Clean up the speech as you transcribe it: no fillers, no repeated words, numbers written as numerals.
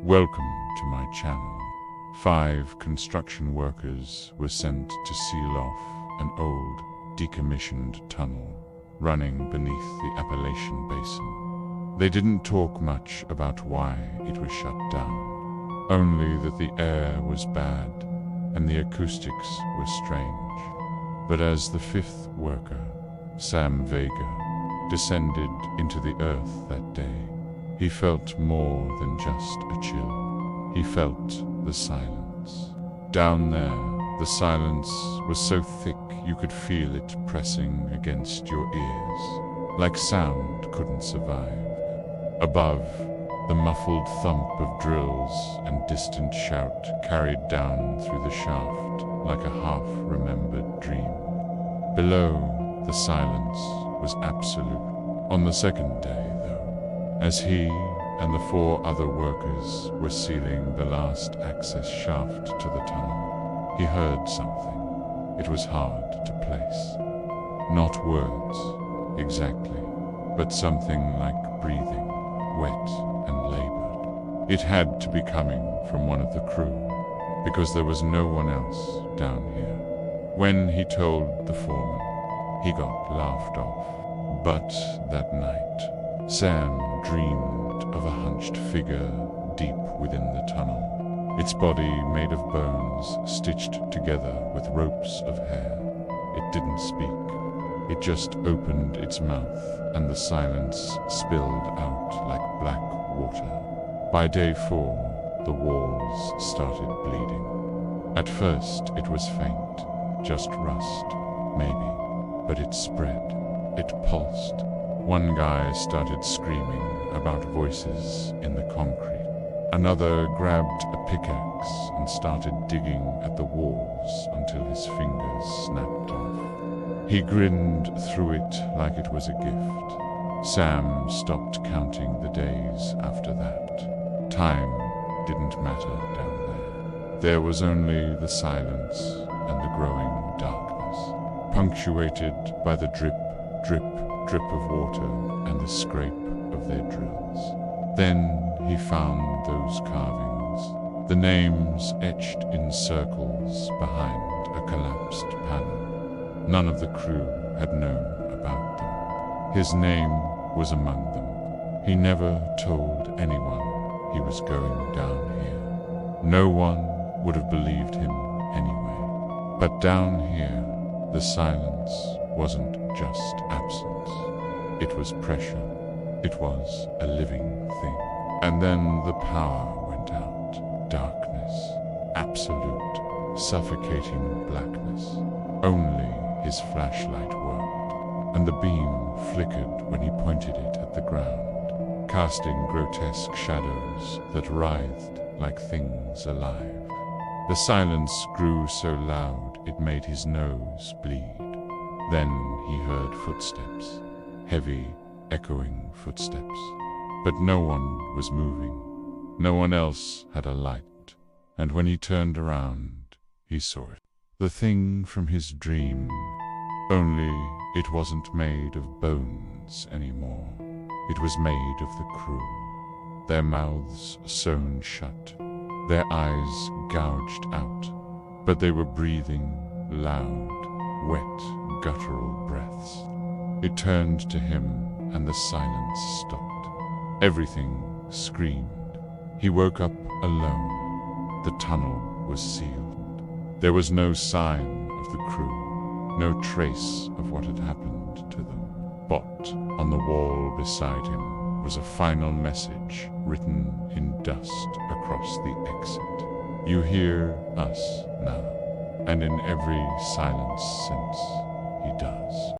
Welcome to my channel. 5 construction workers were sent to seal off an old, decommissioned tunnel running beneath the Appalachian basin. They didn't talk much about why it was shut down, only that the air was bad and the acoustics were strange. But as the 5th worker, Sam Vega, descended into the earth that day, he felt more than just a chill. He felt the silence. Down there, the silence was so thick you could feel it pressing against your ears, like sound couldn't survive. Above, the muffled thump of drills and distant shout carried down through the shaft like a half-remembered dream. Below, the silence was absolute. On the second day, as he and the 4 other workers were sealing the last access shaft to the tunnel, he heard something. It was hard to place. Not words, exactly, but something like breathing, wet and labored. It had to be coming from one of the crew, because there was no one else down here. When he told the foreman, he got laughed off. But that night, Sam dreamed of a hunched figure deep within the tunnel, its body made of bones stitched together with ropes of hair. It didn't speak. It just opened its mouth, and the silence spilled out like black water. By day 4, the walls started bleeding. At first, it was faint, just rust, maybe, but it spread. It pulsed. One guy started screaming about voices in the concrete. Another grabbed a pickaxe and started digging at the walls until his fingers snapped off. He grinned through it like it was a gift. Sam stopped counting the days after that. Time didn't matter down there. There was only the silence and the growing darkness, punctuated by the drip, drip, drip of water and the scrape of their drills. Then he found those carvings, the names etched in circles behind a collapsed panel. None of the crew had known about them. His name was among them. He never told anyone he was going down here. No one would have believed him anyway. But down here, the silence wasn't just absence. It was pressure. It was a living thing. And then the power went out. Darkness. Absolute, suffocating blackness. Only his flashlight worked, and the beam flickered when he pointed it at the ground, casting grotesque shadows that writhed like things alive. The silence grew so loud it made his nose bleed. Then he heard footsteps, heavy, echoing footsteps. But no one was moving. No one else had a light. And when he turned around, he saw it. The thing from his dream, only it wasn't made of bones anymore. It was made of the crew, their mouths sewn shut, their eyes gouged out, but they were breathing loud, wet, guttural breaths. It turned to him, and the silence stopped. Everything screamed. He woke up alone. The tunnel was sealed. There was no sign of the crew, no trace of what had happened to them. But on the wall beside him was a final message written in dust across the exit. You hear us now, and in every silence since, he does.